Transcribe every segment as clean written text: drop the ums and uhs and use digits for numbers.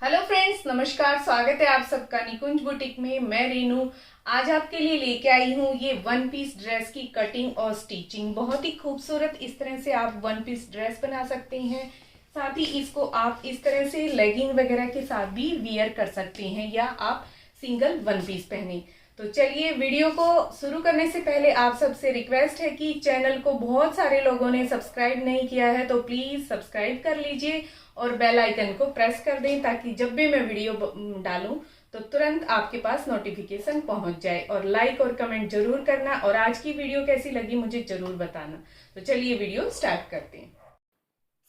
Hello friends, नमस्कार। स्वागत है आप सबका निकुंज बुटीक में। मैं रीनू आज आपके लिए लेके आई हूँ ये वन पीस ड्रेस की कटिंग और स्टिचिंग। बहुत ही खूबसूरत इस तरह से आप वन पीस ड्रेस बना सकते हैं। साथ ही इसको आप इस तरह से लेगिंग वगैरह के साथ भी वियर कर सकते हैं या आप सिंगल वन पीस पहने। तो चलिए, वीडियो को शुरू करने से पहले आप सबसे रिक्वेस्ट है कि चैनल को बहुत सारे लोगों ने सब्सक्राइब नहीं किया है तो प्लीज सब्सक्राइब कर लीजिए और बेल आइकन को प्रेस कर दें ताकि जब भी मैं वीडियो डालूं तो तुरंत आपके पास नोटिफिकेशन पहुंच जाए। और लाइक और कमेंट जरूर करना और आज की वीडियो कैसी लगी मुझे जरूर बताना। तो चलिए वीडियो स्टार्ट करते हैं।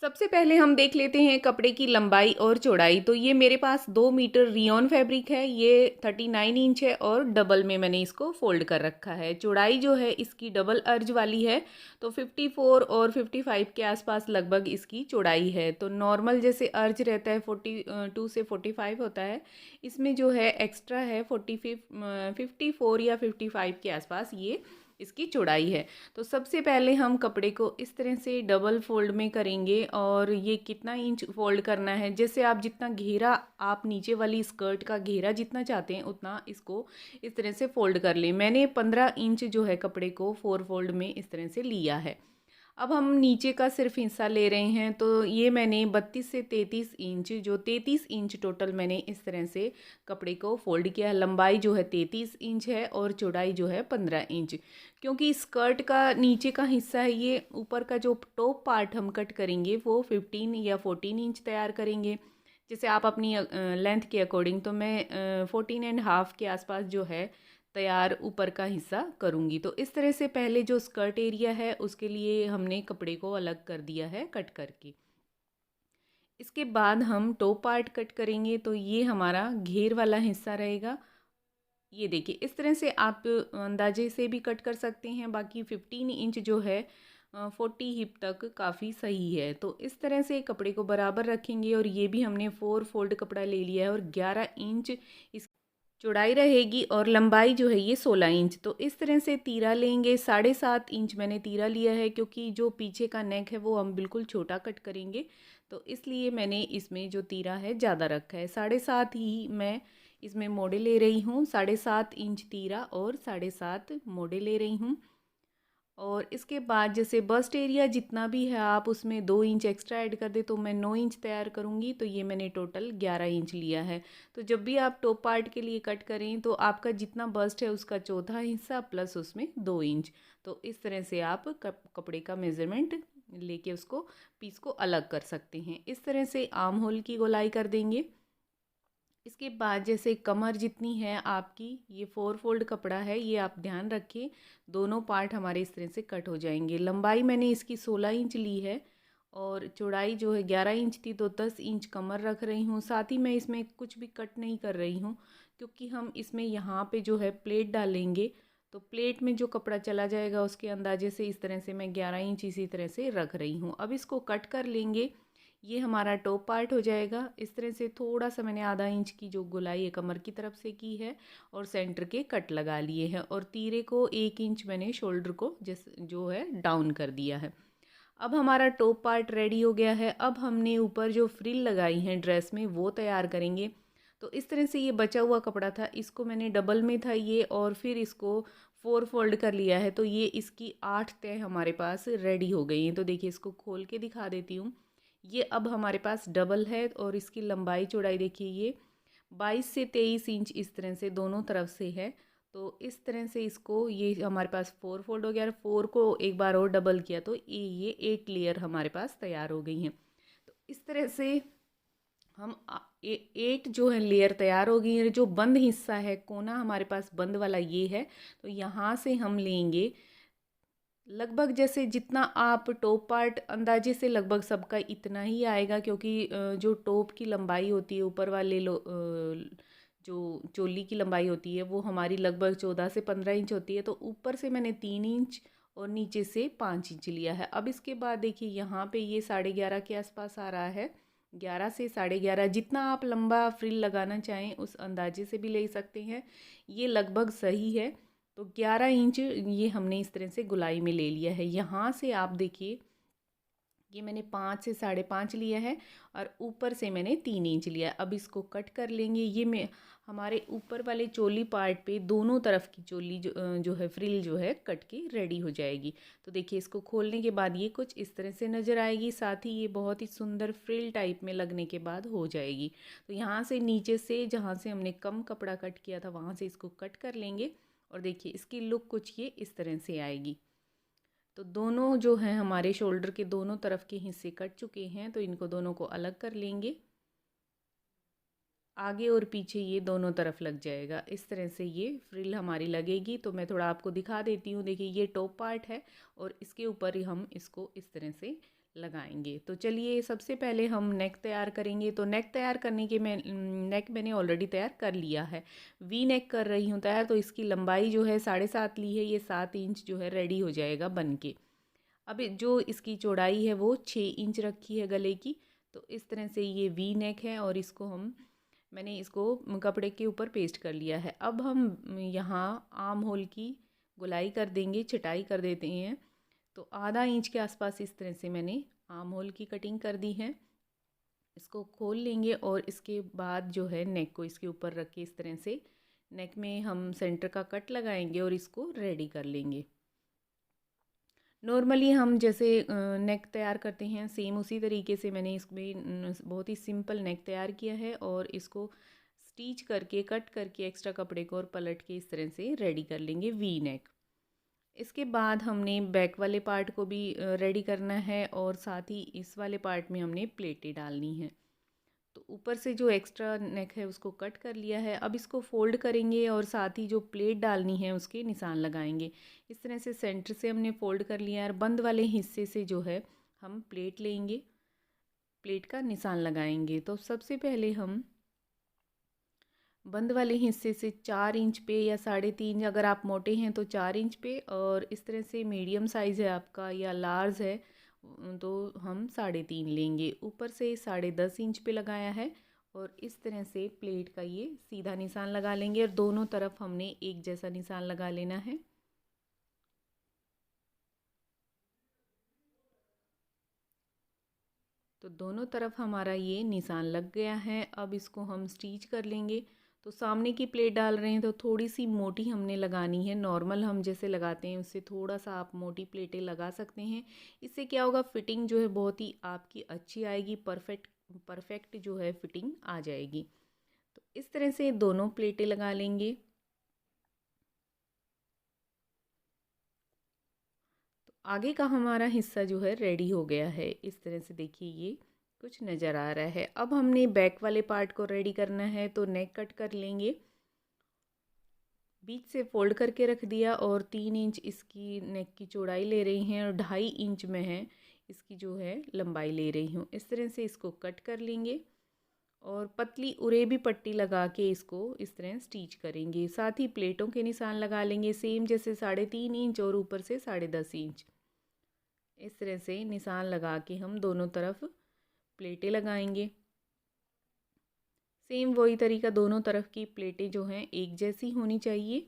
सबसे पहले हम देख लेते हैं कपड़े की लंबाई और चौड़ाई। तो ये मेरे पास 2 मीटर रियोन फैब्रिक है, ये 39 इंच है और डबल में मैंने इसको फोल्ड कर रखा है। चौड़ाई जो है इसकी डबल अर्ज वाली है, तो 54 और 55 के आसपास लगभग इसकी चौड़ाई है। तो नॉर्मल जैसे अर्ज रहता है 42 से 45 होता है, इसमें जो है एक्स्ट्रा है 54 या 55 के आसपास ये इसकी चौड़ाई है। तो सबसे पहले हम कपड़े को इस तरह से डबल फोल्ड में करेंगे और ये कितना इंच फोल्ड करना है, जैसे आप जितना घेरा आप नीचे वाली स्कर्ट का घेरा जितना चाहते हैं उतना इसको इस तरह से फोल्ड कर लें। मैंने 15 इंच जो है कपड़े को 4 फोल्ड में इस तरह से लिया है। अब हम नीचे का सिर्फ हिस्सा ले रहे हैं, तो ये मैंने 32 से 33 इंच, जो 33 इंच टोटल मैंने इस तरह से कपड़े को फोल्ड किया है। लंबाई जो है 33 इंच है और चौड़ाई जो है 15 इंच। क्योंकि स्कर्ट का नीचे का हिस्सा है, ये ऊपर का जो टॉप पार्ट हम कट करेंगे वो 15 या 14 इंच तैयार करेंगे। जैसे आप अपनी लेंथ के अकॉर्डिंग, तो मैं 14.5 के आसपास जो है तैयार ऊपर का हिस्सा करूँगी। तो इस तरह से पहले जो स्कर्ट एरिया है उसके लिए हमने कपड़े को अलग कर दिया है कट करके। इसके बाद हम टॉप पार्ट कट करेंगे, तो ये हमारा घेर वाला हिस्सा रहेगा। ये देखिए, इस तरह से आप अंदाजे से भी कट कर सकते हैं। बाकी 15 इंच जो है 40 हिप तक काफ़ी सही है। तो इस तरह से कपड़े को बराबर रखेंगे और ये भी हमने 4 फोल्ड कपड़ा ले लिया है और 11 इंच इस चौड़ाई रहेगी और लंबाई जो है ये 16 इंच। तो इस तरह से तीरा लेंगे। 7.5 इंच मैंने तीरा लिया है, क्योंकि जो पीछे का नेक है वो हम बिल्कुल छोटा कट करेंगे, तो इसलिए मैंने इसमें जो तीरा है ज़्यादा रखा है। 7.5 ही मैं इसमें मोड़े ले रही हूँ। 7.5 इंच तीरा और 7.5 मोड़े ले रही हूँ। और इसके बाद जैसे बस्ट एरिया जितना भी है आप उसमें 2 इंच एक्स्ट्रा ऐड कर दे, तो मैं 9 इंच तैयार करूँगी। तो ये मैंने टोटल 11 इंच लिया है। तो जब भी आप टॉप पार्ट के लिए कट करें तो आपका जितना बस्ट है उसका चौथा हिस्सा प्लस उसमें 2 इंच। तो इस तरह से आप कपड़े का मेज़रमेंट लेके उसको पीस को अलग कर सकते हैं। इस तरह से आर्म होल की गोलाई कर देंगे। इसके बाद जैसे कमर जितनी है आपकी, ये 4 फोल्ड कपड़ा है, ये आप ध्यान रखिए दोनों पार्ट हमारे इस तरह से कट हो जाएंगे। लंबाई मैंने इसकी 16 इंच ली है और चौड़ाई जो है 11 इंच थी, तो 10 इंच कमर रख रही हूँ। साथ ही मैं इसमें कुछ भी कट नहीं कर रही हूँ, क्योंकि हम इसमें यहाँ पे जो है प्लेट डालेंगे, तो प्लेट में जो कपड़ा चला जाएगा उसके अंदाजे से इस तरह से मैं 11 इंच इसी तरह से रख रही हूँ। अब इसको कट कर लेंगे। ये हमारा टॉप पार्ट हो जाएगा। इस तरह से थोड़ा सा मैंने आधा इंच की जो गोलाई है कमर की तरफ से की है और सेंटर के कट लगा लिए हैं और तीरे को 1 इंच मैंने शोल्डर को जो है डाउन कर दिया है। अब हमारा टॉप पार्ट रेडी हो गया है। अब हमने ऊपर जो फ्रिल लगाई हैं ड्रेस में वो तैयार करेंगे। तो इस तरह से ये बचा हुआ कपड़ा था, इसको मैंने डबल में था ये, और फिर इसको 4 फोल्ड कर लिया है। तो ये इसकी 8 तय हमारे पास रेडी हो गई हैं। तो देखिए, इसको खोल के दिखा देती हूँ। ये अब हमारे पास डबल है और इसकी लंबाई चौड़ाई देखिए, ये 22 से 23 इंच इस तरह से दोनों तरफ से है। तो इस तरह से इसको, ये हमारे पास 4 फोल्ड हो गया और 4 को एक बार और डबल किया तो ये 8 लेयर हमारे पास तैयार हो गई हैं। तो इस तरह से हम 8 जो है लेयर तैयार हो गई है। जो बंद हिस्सा है, कोना हमारे पास बंद वाला ये है, तो यहाँ से हम लेंगे लगभग, जैसे जितना आप टॉप पार्ट अंदाजे से लगभग सबका इतना ही आएगा, क्योंकि जो टॉप की लंबाई होती है ऊपर वाले जो चोली की लंबाई होती है वो हमारी लगभग 14 से 15 इंच होती है। तो ऊपर से मैंने 3 इंच और नीचे से 5 इंच लिया है। अब इसके बाद देखिए, यहाँ पे ये 11.5 के आसपास आ रहा है। 11 से 11.5 जितना आप लंबा फ्रिल लगाना चाहें उस अंदाजे से भी ले सकते हैं। ये लगभग सही है। तो 11 इंच ये हमने इस तरह से गुलाई में ले लिया है। यहाँ से आप देखिए ये मैंने 5 से 5.5 लिया है और ऊपर से मैंने 3 इंच लिया है। अब इसको कट कर लेंगे। ये मैं हमारे ऊपर वाले चोली पार्ट पे दोनों तरफ की चोली जो है फ्रिल जो है कट के रेडी हो जाएगी। तो देखिए इसको खोलने के बाद ये कुछ इस तरह से नज़र आएगी। साथ ही ये बहुत ही सुंदर फ्रिल टाइप में लगने के बाद हो जाएगी। तो यहाँ से नीचे से जहाँ से हमने कम कपड़ा कट किया था वहाँ से इसको कट कर लेंगे और देखिए इसकी लुक कुछ ये इस तरह से आएगी। तो दोनों जो हैं हमारे शोल्डर के दोनों तरफ के हिस्से कट चुके हैं, तो इनको दोनों को अलग कर लेंगे। आगे और पीछे ये दोनों तरफ लग जाएगा। इस तरह से ये फ्रिल हमारी लगेगी। तो मैं थोड़ा आपको दिखा देती हूँ। देखिए ये टॉप पार्ट है और इसके ऊपर ही हम इसको इस तरह से लगाएंगे। तो चलिए सबसे पहले हम नेक तैयार करेंगे। तो नेक तैयार करने के नेक मैंने ऑलरेडी तैयार कर लिया है। वी नेक कर रही हूँ तैयार। तो इसकी लंबाई जो है 7.5 ली है। ये 7 इंच जो है रेडी हो जाएगा बन के। अब जो इसकी चौड़ाई है वो 6 इंच रखी है गले की। तो इस तरह से ये वी नेक है और मैंने इसको कपड़े के ऊपर पेस्ट कर लिया है। अब हम यहाँ आर्म होल की गोलाई कर देंगे, छटाई कर देते हैं। तो आधा इंच के आसपास इस तरह से मैंने आर्म होल की कटिंग कर दी है। इसको खोल लेंगे और इसके बाद जो है नेक को इसके ऊपर रख के इस तरह से नेक में हम सेंटर का कट लगाएंगे और इसको रेडी कर लेंगे। नॉर्मली हम जैसे नेक तैयार करते हैं सेम उसी तरीके से मैंने इसमें बहुत ही सिंपल नेक तैयार किया है और इसको स्टिच करके कट करके एक्स्ट्रा कपड़े को और पलट के इस तरह से रेडी कर लेंगे वी नेक। इसके बाद हमने बैक वाले पार्ट को भी रेडी करना है और साथ ही इस वाले पार्ट में हमने प्लेटें डालनी है। तो ऊपर से जो एक्स्ट्रा नेक है उसको कट कर लिया है। अब इसको फोल्ड करेंगे और साथ ही जो प्लेट डालनी है उसके निशान लगाएंगे। इस तरह से सेंटर से हमने फोल्ड कर लिया है और बंद वाले हिस्से से जो है हम प्लेट लेंगे, प्लेट का निशान लगाएंगे। तो सबसे पहले हम बंद वाले हिस्से से 4 इंच पे या 3.5, अगर आप मोटे हैं तो 4 इंच पे, और इस तरह से मीडियम साइज़ है आपका या लार्ज है तो हम 3.5 लेंगे। ऊपर से 10.5 इंच पे लगाया है और इस तरह से प्लेट का ये सीधा निशान लगा लेंगे और दोनों तरफ हमने एक जैसा निशान लगा लेना है। तो दोनों तरफ हमारा ये निशान लग गया है। अब इसको हम स्टिच कर लेंगे। तो सामने की प्लेट डाल रहे हैं तो थोड़ी सी मोटी हमने लगानी है। नॉर्मल हम जैसे लगाते हैं उससे थोड़ा सा आप मोटी प्लेटें लगा सकते हैं। इससे क्या होगा, फिटिंग जो है बहुत ही आपकी अच्छी आएगी, परफेक्ट जो है फिटिंग आ जाएगी। तो इस तरह से दोनों प्लेटें लगा लेंगे। तो आगे का हमारा हिस्सा जो है रेडी हो गया है। इस तरह से देखिए ये कुछ नज़र आ रहा है। अब हमने बैक वाले पार्ट को रेडी करना है। तो नेक कट कर लेंगे, बीच से फोल्ड करके रख दिया और 3 इंच इसकी नेक की चौड़ाई ले रही हैं और 2.5 इंच में है इसकी जो है लंबाई ले रही हूँ। इस तरह से इसको कट कर लेंगे और पतली उरेबी पट्टी लगा के इसको इस तरह स्टिच करेंगे। साथ ही प्लेटों के निशान लगा लेंगे सेम जैसे 3.5 इंच और ऊपर से 10.5 इंच। इस तरह से निशान लगा के हम दोनों तरफ प्लेटें लगाएंगे। सेम वही तरीका, दोनों तरफ की प्लेटें जो हैं एक जैसी होनी चाहिए।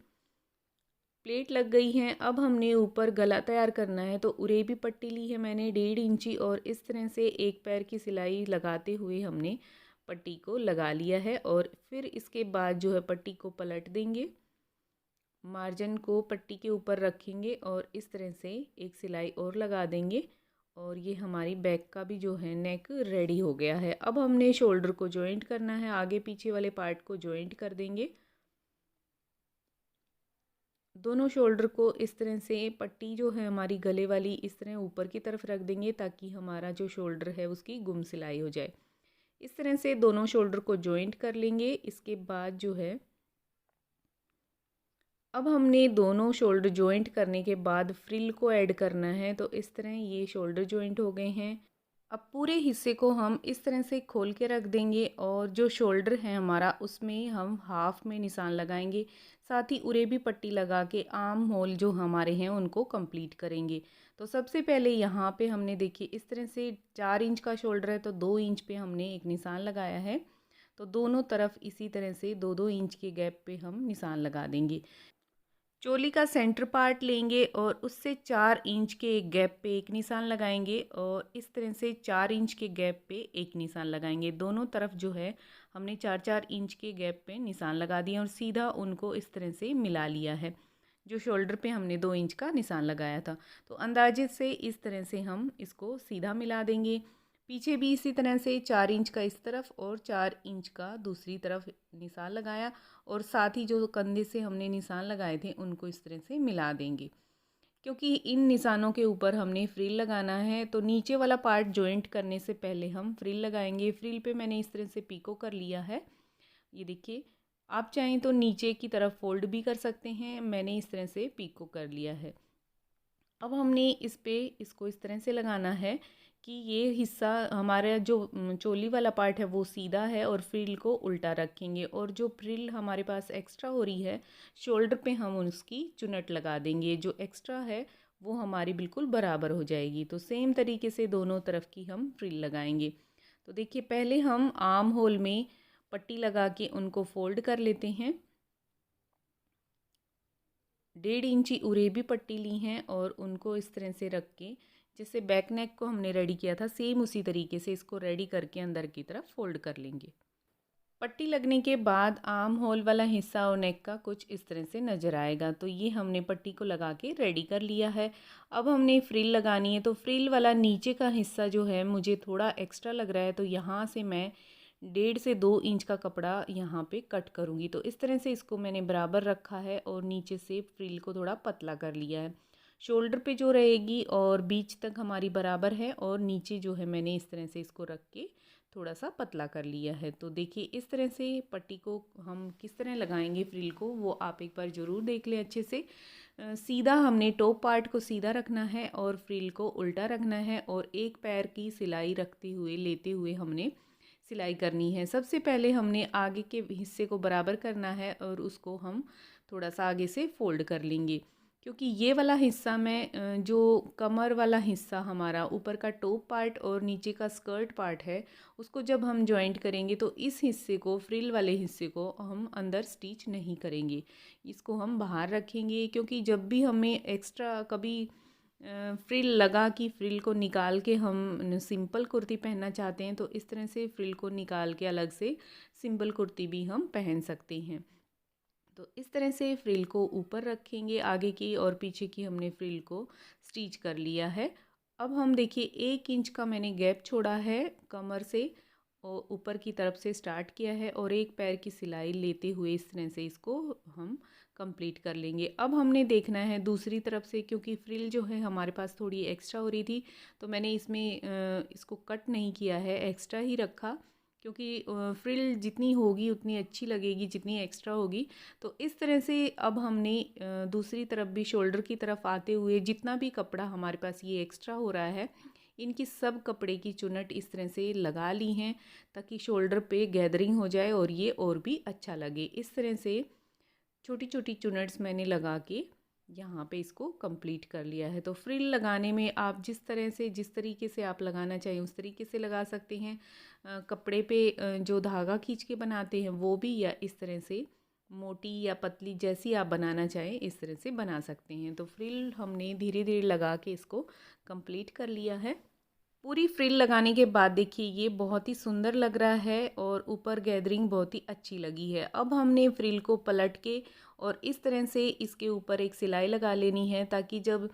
प्लेट लग गई हैं। अब हमने ऊपर गला तैयार करना है। तो उरेबी पट्टी ली है मैंने 1.5 इंची और इस तरह से एक पैर की सिलाई लगाते हुए हमने पट्टी को लगा लिया है और फिर इसके बाद जो है पट्टी को पलट देंगे, मार्जिन को पट्टी के ऊपर रखेंगे और इस तरह से एक सिलाई और लगा देंगे और ये हमारी बैक का भी जो है नेक रेडी हो गया है। अब हमने शोल्डर को जॉइंट करना है, आगे पीछे वाले पार्ट को जॉइंट कर देंगे। दोनों शोल्डर को इस तरह से पट्टी जो है हमारी गले वाली इस तरह ऊपर की तरफ रख देंगे ताकि हमारा जो शोल्डर है उसकी गुम सिलाई हो जाए। इस तरह से दोनों शोल्डर को जॉइंट कर लेंगे। इसके बाद जो है अब हमने दोनों शोल्डर जॉइंट करने के बाद फ्रिल को ऐड करना है। तो इस तरह ये शोल्डर जॉइंट हो गए हैं। अब पूरे हिस्से को हम इस तरह से खोल के रख देंगे और जो शोल्डर है हमारा उसमें हम हाफ में निशान लगाएंगे। साथ ही उरेबी पट्टी लगा के आर्म होल जो हमारे हैं उनको कंप्लीट करेंगे। तो सबसे पहले यहाँ पे हमने देखिए इस तरह से 4 इंच का शोल्डर है तो 2 इंच पे हमने एक निशान लगाया है। तो दोनों तरफ इसी तरह से 2-2 इंच के गैप पे हम निशान लगा देंगे। चोली का सेंटर पार्ट लेंगे और उससे 4 इंच के गैप पे एक निशान लगाएंगे और इस तरह से 4 इंच के गैप पे एक निशान लगाएंगे। दोनों तरफ जो है हमने 4-4 इंच के गैप पे निशान लगा दिए और सीधा उनको इस तरह से मिला लिया है। जो शोल्डर पे हमने 2 इंच का निशान लगाया था, तो अंदाजे से इस तरह से हम इसको सीधा मिला देंगे। पीछे भी इसी तरह से 4 इंच का इस तरफ और 4 इंच का दूसरी तरफ निशान लगाया और साथ ही जो कंधे से हमने निशान लगाए थे उनको इस तरह से मिला देंगे। क्योंकि इन निशानों के ऊपर हमने फ्रिल लगाना है, तो नीचे वाला पार्ट जॉइंट करने से पहले हम फ्रिल लगाएंगे। फ्रिल पे मैंने इस तरह से पीको कर लिया है, ये देखिए। आप चाहें तो नीचे की तरफ फोल्ड भी कर सकते हैं, मैंने इस तरह से पीको कर लिया है। अब हमने इसको इस तरह से लगाना है कि ये हिस्सा हमारा जो चोली वाला पार्ट है वो सीधा है और फ्रिल को उल्टा रखेंगे और जो फ्रिल हमारे पास एक्स्ट्रा हो रही है शोल्डर पे हम उसकी चुनट लगा देंगे। जो एक्स्ट्रा है वो हमारी बिल्कुल बराबर हो जाएगी। तो सेम तरीके से दोनों तरफ की हम फ्रिल लगाएंगे। तो देखिए, पहले हम आर्म होल में पट्टी लगा के उनको फोल्ड कर लेते हैं। 1.5 इंची उरे भी पट्टी ली हैं और उनको इस तरह से रख के, जैसे बैक नेक को हमने रेडी किया था सेम उसी तरीके से इसको रेडी करके अंदर की तरफ फोल्ड कर लेंगे। पट्टी लगने के बाद आर्म होल वाला हिस्सा और नेक का कुछ इस तरह से नज़र आएगा। तो ये हमने पट्टी को लगा के रेडी कर लिया है। अब हमने फ्रिल लगानी है, तो फ्रिल वाला नीचे का हिस्सा जो है मुझे थोड़ा एक्स्ट्रा लग रहा है, तो यहाँ से मैं 1.5 से 2 इंच का कपड़ा यहाँ पे कट करूँगी। तो इस तरह से इसको मैंने बराबर रखा है और नीचे से फ्रिल को थोड़ा पतला कर लिया है। शोल्डर पे जो रहेगी और बीच तक हमारी बराबर है और नीचे जो है मैंने इस तरह से इसको रख के थोड़ा सा पतला कर लिया है। तो देखिए, इस तरह से पट्टी को हम किस तरह लगाएंगे फ्रिल को, वो आप एक बार ज़रूर देख लें अच्छे से। सीधा हमने टॉप पार्ट को सीधा रखना है और फ्रिल को उल्टा रखना है और एक पैर की सिलाई रखते हुए लेते हुए हमने सिलाई करनी है। सबसे पहले हमने आगे के हिस्से को बराबर करना है और उसको हम थोड़ा सा आगे से फोल्ड कर लेंगे, क्योंकि ये वाला हिस्सा में जो कमर वाला हिस्सा हमारा ऊपर का टॉप पार्ट और नीचे का स्कर्ट पार्ट है, उसको जब हम जॉइंट करेंगे तो इस हिस्से को, फ्रिल वाले हिस्से को हम अंदर स्टिच नहीं करेंगे, इसको हम बाहर रखेंगे। क्योंकि जब भी हमें एक्स्ट्रा कभी फ्रिल लगा कि फ्रिल को निकाल के हम सिंपल कुर्ती पहनना चाहते हैं, तो इस तरह से फ्रिल को निकाल के अलग से सिंपल कुर्ती भी हम पहन सकते हैं। तो इस तरह से फ्रिल को ऊपर रखेंगे, आगे की और पीछे की हमने फ्रिल को स्टिच कर लिया है। अब हम देखिए 1 इंच का मैंने गैप छोड़ा है कमर से और ऊपर की तरफ से स्टार्ट किया है और एक पैर की सिलाई लेते हुए इस तरह से इसको हम कंप्लीट कर लेंगे। अब हमने देखना है दूसरी तरफ से, क्योंकि फ्रिल जो है हमारे पास थोड़ी एक्स्ट्रा हो रही थी, तो मैंने इसमें इसको कट नहीं किया है, एक्स्ट्रा ही रखा, क्योंकि फ्रिल जितनी होगी उतनी अच्छी लगेगी जितनी एक्स्ट्रा होगी। तो इस तरह से अब हमने दूसरी तरफ भी शोल्डर की तरफ आते हुए जितना भी कपड़ा हमारे पास ये एक्स्ट्रा हो रहा है, इनकी सब कपड़े की चुनट इस तरह से लगा ली हैं ताकि शोल्डर पे गैदरिंग हो जाए और ये और भी अच्छा लगे। इस तरह से छोटी छोटी चुनट्स मैंने लगा के यहाँ पे इसको कंप्लीट कर लिया है। तो फ्रिल लगाने में आप जिस तरीके से आप लगाना चाहें उस तरीके से लगा सकते हैं। कपड़े पे जो धागा खींच के बनाते हैं वो भी, या इस तरह से मोटी या पतली जैसी आप बनाना चाहें इस तरह से बना सकते हैं। तो फ्रिल हमने धीरे धीरे लगा के इसको कंप्लीट कर लिया है। पूरी फ्रिल लगाने के बाद देखिए ये बहुत ही सुंदर लग रहा है और ऊपर गैदरिंग बहुत ही अच्छी लगी है। अब हमने फ्रिल को पलट के और इस तरह से इसके ऊपर एक सिलाई लगा लेनी है, ताकि जब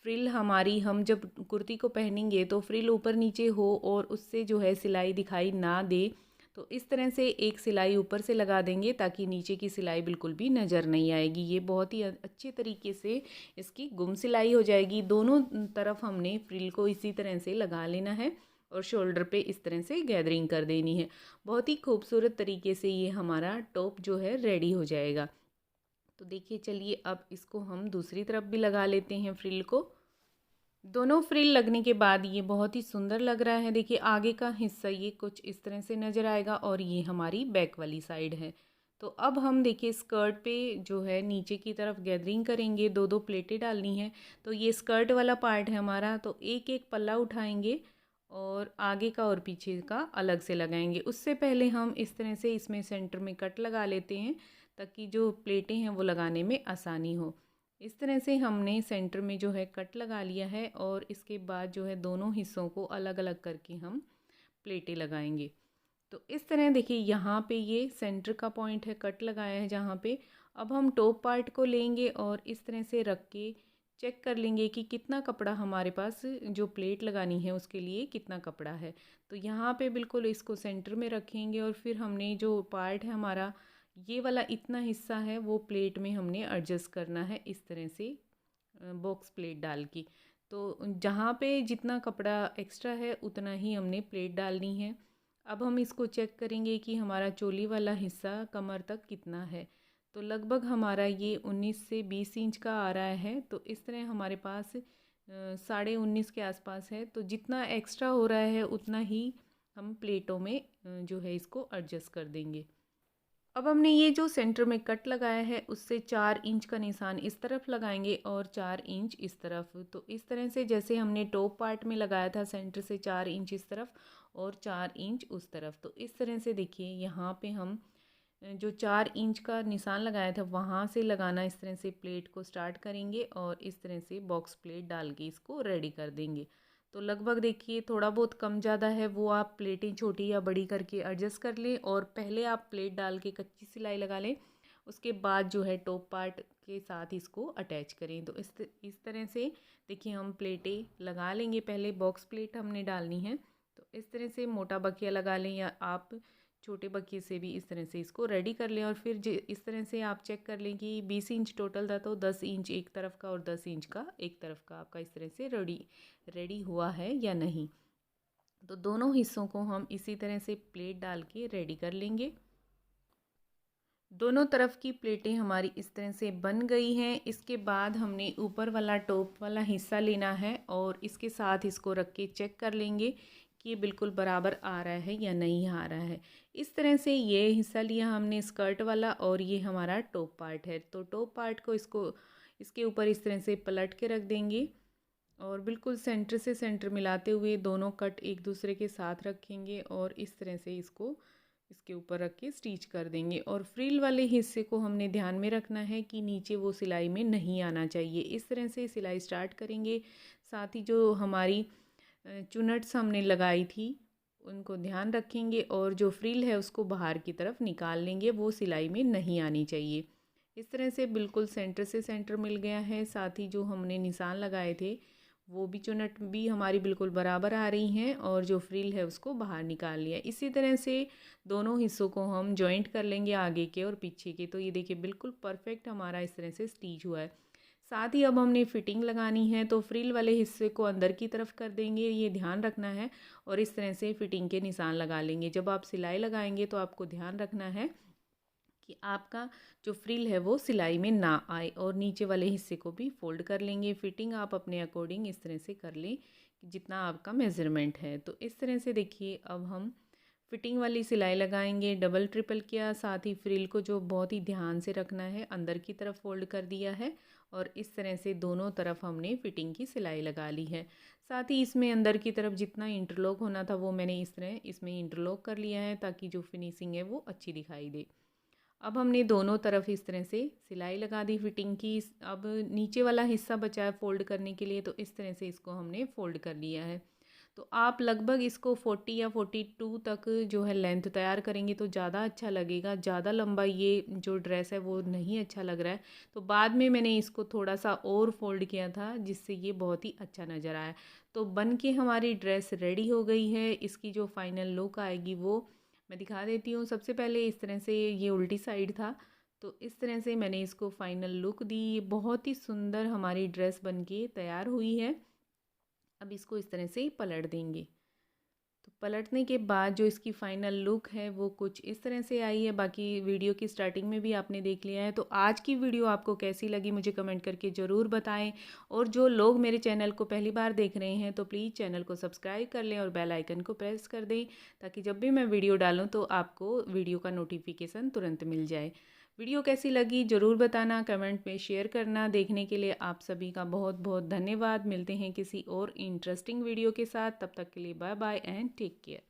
फ्रिल हम जब कुर्ती को पहनेंगे तो फ्रिल ऊपर नीचे हो और उससे जो है सिलाई दिखाई ना दे। तो इस तरह से एक सिलाई ऊपर से लगा देंगे ताकि नीचे की सिलाई बिल्कुल भी नज़र नहीं आएगी। ये बहुत ही अच्छे तरीके से इसकी गुम सिलाई हो जाएगी। दोनों तरफ हमने फ्रिल को इसी तरह से लगा लेना है और शोल्डर पे इस तरह से गैदरिंग कर देनी है। बहुत ही खूबसूरत तरीके से ये हमारा टॉप जो है रेडी हो जाएगा। तो देखिए, चलिए अब इसको हम दूसरी तरफ भी लगा लेते हैं फ्रिल को। दोनों फ्रिल लगने के बाद ये बहुत ही सुंदर लग रहा है। देखिए, आगे का हिस्सा ये कुछ इस तरह से नज़र आएगा और ये हमारी बैक वाली साइड है। तो अब हम देखिए स्कर्ट पे जो है नीचे की तरफ गैदरिंग करेंगे, 2-2 प्लेटें डालनी है। तो ये स्कर्ट वाला पार्ट है हमारा, तो एक एक पल्ला उठाएंगे और आगे का और पीछे का अलग से लगाएंगे। उससे पहले हम इस तरह से इसमें सेंटर में कट लगा लेते हैं ताकि जो प्लेटें हैं वो लगाने में आसानी हो। इस तरह से हमने सेंटर में जो है कट लगा लिया है और इसके बाद जो है दोनों हिस्सों को अलग अलग करके हम प्लेटें लगाएंगे। तो इस तरह देखिए यहाँ पे ये सेंटर का पॉइंट है, कट लगाया है जहाँ पे। अब हम टॉप पार्ट को लेंगे और इस तरह से रख के चेक कर लेंगे कि कितना कपड़ा हमारे पास जो प्लेट लगानी है उसके लिए कितना कपड़ा है। तो यहाँ पे बिल्कुल इसको सेंटर में रखेंगे और फिर हमने जो पार्ट है हमारा ये वाला इतना हिस्सा है वो प्लेट में हमने एडजस्ट करना है इस तरह से बॉक्स प्लेट डाल के। तो जहाँ पे जितना कपड़ा एक्स्ट्रा है उतना ही हमने प्लेट डालनी है। अब हम इसको चेक करेंगे कि हमारा चोली वाला हिस्सा कमर तक कितना है। तो लगभग हमारा ये 19 से 20 इंच का आ रहा है। तो इस तरह हमारे पास 19.5 के आसपास है। तो जितना एक्स्ट्रा हो रहा है उतना ही हम प्लेटों में जो है इसको एडजस्ट कर देंगे। अब हमने ये जो सेंटर में कट लगाया है उससे 4 इंच का निशान इस तरफ लगाएंगे और 4 इंच इस तरफ। तो इस तरह से जैसे हमने टॉप पार्ट में लगाया था सेंटर से 4 इंच इस तरफ और 4 इंच उस तरफ। तो इस तरह से देखिए यहाँ पे हम जो 4 इंच का निशान लगाया था वहाँ से लगाना इस तरह से प्लेट को स्टार्ट करेंगे और इस तरह से बॉक्स प्लेट डाल के इसको रेडी कर देंगे। तो लगभग देखिए थोड़ा बहुत कम ज़्यादा है वो आप प्लेटें छोटी या बड़ी करके एडजस्ट कर लें और पहले आप प्लेट डाल के कच्ची सिलाई लगा लें, उसके बाद जो है टॉप पार्ट के साथ इसको अटैच करें। तो इस तरह से देखिए हम प्लेटें लगा लेंगे। पहले बॉक्स प्लेट हमने डालनी है तो इस तरह से मोटा बकिया लगा लें या आप छोटे बक्के से भी इस तरह से इसको रेडी कर लें। और फिर इस तरह से आप चेक कर लें कि 20 इंच टोटल था तो 10 इंच एक तरफ का और 10 इंच का एक तरफ का आपका इस तरह से रेडी हुआ है या नहीं। तो दोनों हिस्सों को हम इसी तरह से प्लेट डाल के रेडी कर लेंगे। दोनों तरफ की प्लेटें हमारी इस तरह से बन गई हैं। इसके बाद हमने ऊपर वाला टॉप वाला हिस्सा लेना है और इसके साथ इसको रख के चेक कर लेंगे कि ये बिल्कुल बराबर आ रहा है या नहीं आ रहा है। इस तरह से ये हिस्सा लिया हमने स्कर्ट वाला और ये हमारा टॉप पार्ट है। तो टॉप पार्ट को इसके ऊपर इस तरह से पलट के रख देंगे और बिल्कुल सेंटर से सेंटर मिलाते हुए दोनों कट एक दूसरे के साथ रखेंगे और इस तरह से इसको इसके ऊपर रख के स्टिच कर देंगे। और फ्रिल वाले हिस्से को हमने ध्यान में रखना है कि नीचे वो सिलाई में नहीं आना चाहिए। इस तरह से सिलाई स्टार्ट करेंगे। साथ ही जो हमारी चुनट्स हमने लगाई थी उनको ध्यान रखेंगे और जो फ्रिल है उसको बाहर की तरफ निकाल लेंगे, वो सिलाई में नहीं आनी चाहिए। इस तरह से बिल्कुल सेंटर से सेंटर मिल गया है। साथ ही जो हमने निशान लगाए थे वो भी चुनट भी हमारी बिल्कुल बराबर आ रही हैं और जो फ्रिल है उसको बाहर निकाल लिया। इसी तरह से दोनों हिस्सों को हम जॉइंट कर लेंगे आगे के और पीछे के। तो ये देखिए बिल्कुल परफेक्ट हमारा इस तरह से स्टिच हुआ है। साथ ही अब हमने फिटिंग लगानी है तो फ्रिल वाले हिस्से को अंदर की तरफ कर देंगे, ये ध्यान रखना है और इस तरह से फिटिंग के निशान लगा लेंगे। जब आप सिलाई लगाएंगे तो आपको ध्यान रखना है कि आपका जो फ्रिल है वो सिलाई में ना आए और नीचे वाले हिस्से को भी फोल्ड कर लेंगे। फिटिंग आप अपने अकॉर्डिंग इस तरह से कर लें जितना आपका मेज़रमेंट है। तो इस तरह से देखिए अब हम फिटिंग वाली सिलाई लगाएंगे। डबल ट्रिपल किया, साथ ही फ्रिल को जो बहुत ही ध्यान से रखना है अंदर की तरफ फोल्ड कर दिया है और इस तरह से दोनों तरफ हमने फिटिंग की सिलाई लगा ली है। साथ ही इसमें अंदर की तरफ जितना इंटरलॉक होना था वो मैंने इस तरह इसमें इंटरलॉक कर लिया है ताकि जो फिनिशिंग है वो अच्छी दिखाई दे। अब हमने दोनों तरफ इस तरह से सिलाई लगा दी फिटिंग की। अब नीचे वाला हिस्सा बचा है फोल्ड करने के लिए तो इस तरह से इसको हमने फोल्ड कर लिया है। तो आप लगभग इसको 40 या 42 तक जो है लेंथ तैयार करेंगे तो ज़्यादा अच्छा लगेगा। ज़्यादा लंबा ये जो ड्रेस है वो नहीं अच्छा लग रहा है। तो बाद में मैंने इसको थोड़ा सा और फोल्ड किया था जिससे ये बहुत ही अच्छा नज़र आया। तो बन के हमारी ड्रेस रेडी हो गई है। इसकी जो फाइनल लुक आएगी वो मैं दिखा देती हूँ। सबसे पहले इस तरह से ये उल्टी साइड था तो इस तरह से मैंने इसको फाइनल लुक दी। ये बहुत ही सुंदर हमारी ड्रेस बनके तैयार हुई है। अब इसको इस तरह से पलट देंगे। तो पलटने के बाद जो इसकी फ़ाइनल लुक है वो कुछ इस तरह से आई है। बाकी वीडियो की स्टार्टिंग में भी आपने देख लिया है। तो आज की वीडियो आपको कैसी लगी मुझे कमेंट करके ज़रूर बताएं। और जो लोग मेरे चैनल को पहली बार देख रहे हैं तो प्लीज़ चैनल को सब्सक्राइब कर लें और बेल आइकन को प्रेस कर दें ताकि जब भी मैं वीडियो डालूँ तो आपको वीडियो का नोटिफिकेशन तुरंत मिल जाए। वीडियो कैसी लगी ज़रूर बताना, कमेंट में शेयर करना। देखने के लिए आप सभी का बहुत बहुत धन्यवाद। मिलते हैं किसी और इंटरेस्टिंग वीडियो के साथ, तब तक के लिए bye bye and take care.